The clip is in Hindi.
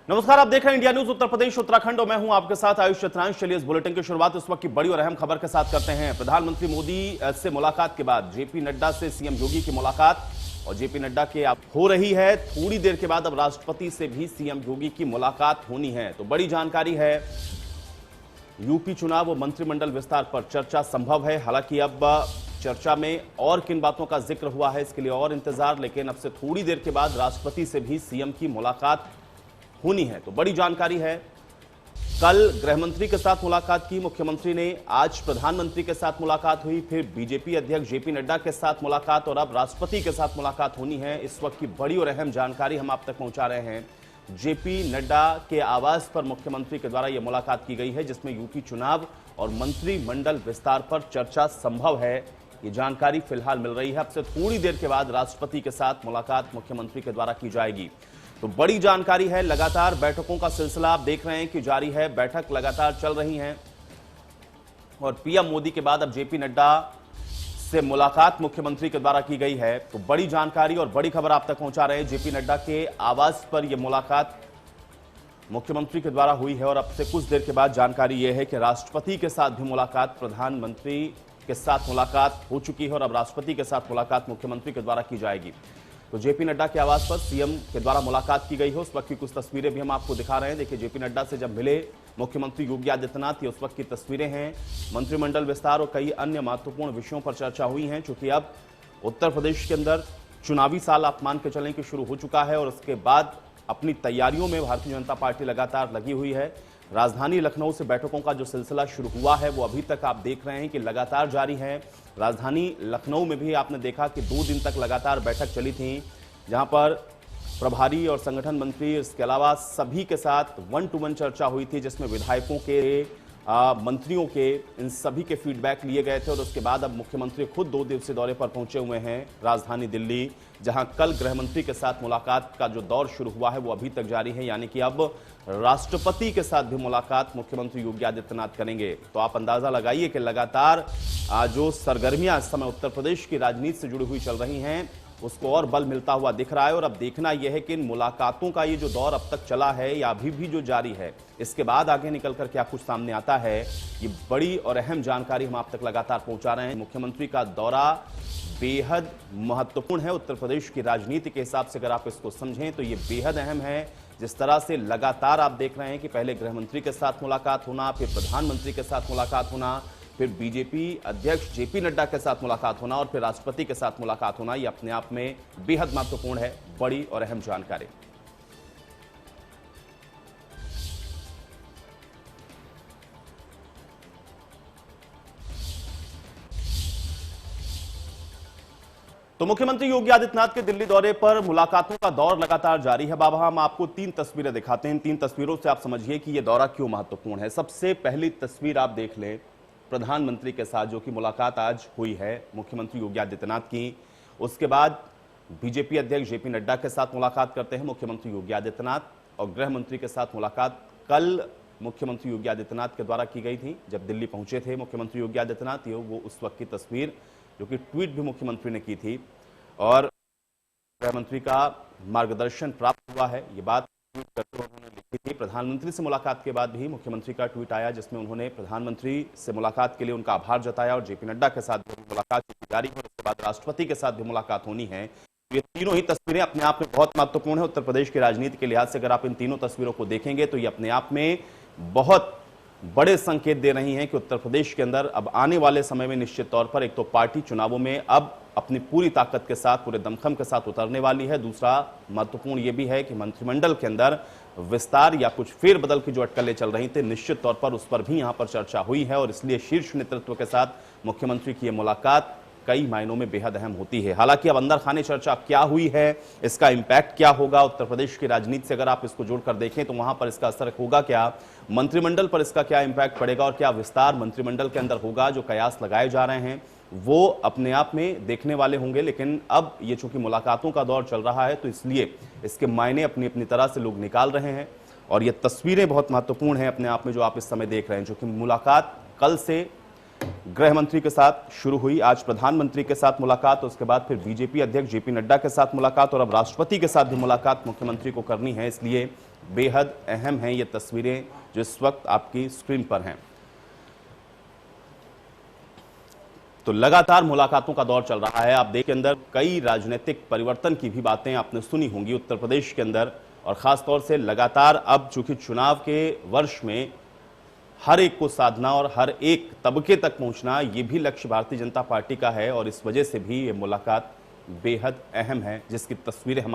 नमस्कार, आप देख रहे हैं इंडिया न्यूज उत्तर प्रदेश उत्तराखंड और मैं हूं आपके साथ आयुष चतुरांश। चलिए इस बुलेटिन की शुरुआत इस वक्त की बड़ी और अहम खबर के साथ करते हैं। प्रधानमंत्री मोदी से मुलाकात के बाद जेपी नड्डा से सीएम योगी की मुलाकात और जेपी नड्डा के अब हो रही है। थोड़ी देर के बाद अब राष्ट्रपति से भी सीएम योगी की मुलाकात होनी है। तो बड़ी जानकारी है, यूपी चुनाव और मंत्रिमंडल विस्तार पर चर्चा संभव है। हालांकि अब चर्चा में और किन बातों का जिक्र हुआ है इसके लिए और इंतजार, लेकिन अब से थोड़ी देर के बाद राष्ट्रपति से भी सीएम की मुलाकात होनी है। तो बड़ी जानकारी है, कल गृह मंत्री के साथ मुलाकात की मुख्यमंत्री ने, आज प्रधानमंत्री के साथ मुलाकात हुई, फिर बीजेपी अध्यक्ष जेपी नड्डा के साथ मुलाकात और अब राष्ट्रपति के साथ मुलाकात होनी है। इस वक्त की बड़ी और अहम जानकारी हम आप तक पहुंचा रहे हैं। जेपी नड्डा के आवास पर मुख्यमंत्री के द्वारा यह मुलाकात की गई है, जिसमें यूपी चुनाव और मंत्रिमंडल विस्तार पर चर्चा संभव है। ये जानकारी फिलहाल मिल रही है। अब से थोड़ी देर के बाद राष्ट्रपति के साथ मुलाकात मुख्यमंत्री के द्वारा की जाएगी। तो बड़ी जानकारी है, लगातार बैठकों का सिलसिला आप देख रहे हैं कि जारी है। बैठक लगातार चल रही हैं और पीएम मोदी के बाद अब जेपी नड्डा से मुलाकात मुख्यमंत्री के द्वारा की गई है। तो बड़ी जानकारी और बड़ी खबर आप तक पहुंचा रहे हैं। जेपी नड्डा के आवास पर यह मुलाकात मुख्यमंत्री के द्वारा हुई है और अब से कुछ देर के बाद जानकारी यह है कि राष्ट्रपति के साथ भी मुलाकात, प्रधानमंत्री के साथ मुलाकात हो चुकी है और अब राष्ट्रपति के साथ मुलाकात मुख्यमंत्री के द्वारा की जाएगी। तो जेपी नड्डा के आवास पर सीएम के द्वारा मुलाकात की गई है। उस वक्त की कुछ तस्वीरें भी हम आपको दिखा रहे हैं। देखिए, जेपी नड्डा से जब मिले मुख्यमंत्री योगी आदित्यनाथ, ये उस वक्त की तस्वीरें हैं। मंत्रिमंडल विस्तार और कई अन्य महत्वपूर्ण विषयों पर चर्चा हुई है। चूंकि अब उत्तर प्रदेश के अंदर चुनावी साल आप मान के चलें कि शुरू हो चुका है और उसके बाद अपनी तैयारियों में भारतीय जनता पार्टी लगातार लगी हुई है। राजधानी लखनऊ से बैठकों का जो सिलसिला शुरू हुआ है वो अभी तक आप देख रहे हैं कि लगातार जारी है। राजधानी लखनऊ में भी आपने देखा कि 2 दिन तक लगातार बैठक चली थी, जहां पर प्रभारी और संगठन मंत्री, इसके अलावा सभी के साथ 1-to-1 चर्चा हुई थी, जिसमें विधायकों के, मंत्रियों के, इन सभी के फीडबैक लिए गए थे। और उसके बाद अब मुख्यमंत्री खुद 2 दिवसीय दौरे पर पहुंचे हुए हैं राजधानी दिल्ली, जहां कल गृह मंत्री के साथ मुलाकात का जो दौर शुरू हुआ है वो अभी तक जारी है। यानी कि अब राष्ट्रपति के साथ भी मुलाकात मुख्यमंत्री योगी आदित्यनाथ करेंगे। तो आप अंदाजा लगाइए कि लगातार जो सरगर्मियां इस समय उत्तर प्रदेश की राजनीति से जुड़ी हुई चल रही हैं उसको और बल मिलता हुआ दिख रहा है। और अब देखना यह है कि इन मुलाकातों का ये जो दौर अब तक चला है या अभी भी जो जारी है, इसके बाद आगे निकलकर क्या कुछ सामने आता है, ये बड़ी और अहम जानकारी हम आप तक लगातार पहुंचा रहे हैं। मुख्यमंत्री का दौरा बेहद महत्वपूर्ण है उत्तर प्रदेश की राजनीति के हिसाब से। अगर आप इसको समझें तो ये बेहद अहम है। जिस तरह से लगातार आप देख रहे हैं कि पहले गृह मंत्री के साथ मुलाकात होना, फिर प्रधानमंत्री के साथ मुलाकात होना, फिर बीजेपी अध्यक्ष जेपी नड्डा के साथ मुलाकात होना और फिर राष्ट्रपति के साथ मुलाकात होना, यह अपने आप में बेहद महत्वपूर्ण है। बड़ी और अहम जानकारी। तो मुख्यमंत्री योगी आदित्यनाथ के दिल्ली दौरे पर मुलाकातों का दौर लगातार जारी है। बाबा, हम आपको 3 तस्वीरें दिखाते हैं। इन 3 तस्वीरों से आप समझिए कि यह दौरा क्यों महत्वपूर्ण है। सबसे पहली तस्वीर आप देख लें, प्रधानमंत्री के साथ जो कि मुलाकात आज हुई है मुख्यमंत्री योगी आदित्यनाथ की। उसके बाद बीजेपी अध्यक्ष जेपी नड्डा के साथ मुलाकात करते हैं मुख्यमंत्री योगी आदित्यनाथ और गृह मंत्री के साथ मुलाकात कल मुख्यमंत्री योगी आदित्यनाथ के द्वारा की गई थी जब दिल्ली पहुंचे थे मुख्यमंत्री योगी आदित्यनाथ। ये वो उस वक्त की तस्वीर जो कि ट्वीट भी मुख्यमंत्री ने की थी और गृह मंत्री का मार्गदर्शन प्राप्त हुआ है, ये बात ट्वीट करते हुए उन्होंने लिखी थी। प्रधानमंत्री से मुलाकात के बाद भी मुख्यमंत्री का ट्वीट आया जिसमें उन्होंने प्रधानमंत्री से मुलाकात के लिए उनका आभार जताया और जेपी नड्डा के साथ भी मुलाकात की जारी है और उसके बाद राष्ट्रपति के साथ भी मुलाकात होनी है। ये तीनों ही तस्वीरें अपने आप में बहुत महत्वपूर्ण है उत्तर प्रदेश की राजनीति के लिहाज से। अगर आप इन तीनों तस्वीरों को देखेंगे तो ये अपने आप में बहुत बड़े संकेत दे रही हैं कि उत्तर प्रदेश के अंदर अब आने वाले समय में निश्चित तौर पर एक तो पार्टी चुनावों में अब अपनी पूरी ताकत के साथ, पूरे दमखम के साथ उतरने वाली है। दूसरा महत्वपूर्ण यह भी है कि मंत्रिमंडल के अंदर विस्तार या कुछ फेरबदल की जो अटकलें चल रही थी, निश्चित तौर पर उस पर भी यहां पर चर्चा हुई है और इसलिए शीर्ष नेतृत्व के साथ मुख्यमंत्री की यह मुलाकात कई मायनों में बेहद अहम होती है। हालांकि अब अंदर खाने चर्चा क्या हुई है, इसका इंपैक्ट क्या होगा उत्तर प्रदेश की राजनीति से, अगर आप इसको जोड़कर देखें तो वहां पर इसका असर होगा क्या, मंत्रिमंडल पर इसका क्या इंपैक्ट पड़ेगा और क्या विस्तार मंत्रिमंडल के अंदर होगा, जो कयास लगाए जा रहे हैं वो अपने आप में देखने वाले होंगे। लेकिन अब ये चूंकि मुलाकातों का दौर चल रहा है तो इसलिए इसके मायने अपनी अपनी तरह से लोग निकाल रहे हैं और ये तस्वीरें बहुत महत्वपूर्ण हैं अपने आप में जो आप इस समय देख रहे हैं। जो कि मुलाकात कल से गृह मंत्री के साथ शुरू हुई, आज प्रधानमंत्री के साथ मुलाकात, उसके बाद फिर बीजेपी अध्यक्ष जेपी नड्डा के साथ मुलाकात और अब राष्ट्रपति के साथ भी मुलाकात मुख्यमंत्री को करनी है। इसलिए बेहद अहम हैं ये तस्वीरें जो इस वक्त आपकी स्क्रीन पर हैं। तो लगातार मुलाकातों का दौर चल रहा है। आप देख के अंदर कई राजनीतिक परिवर्तन की भी बातें आपने सुनी होंगी उत्तर प्रदेश के अंदर, और खासतौर से लगातार अब चूंकि चुनाव के वर्ष में हर एक को साधना और हर एक तबके तक पहुंचना, ये भी लक्ष्य भारतीय जनता पार्टी का है और इस वजह से भी ये मुलाकात बेहद अहम है, जिसकी तस्वीरें हम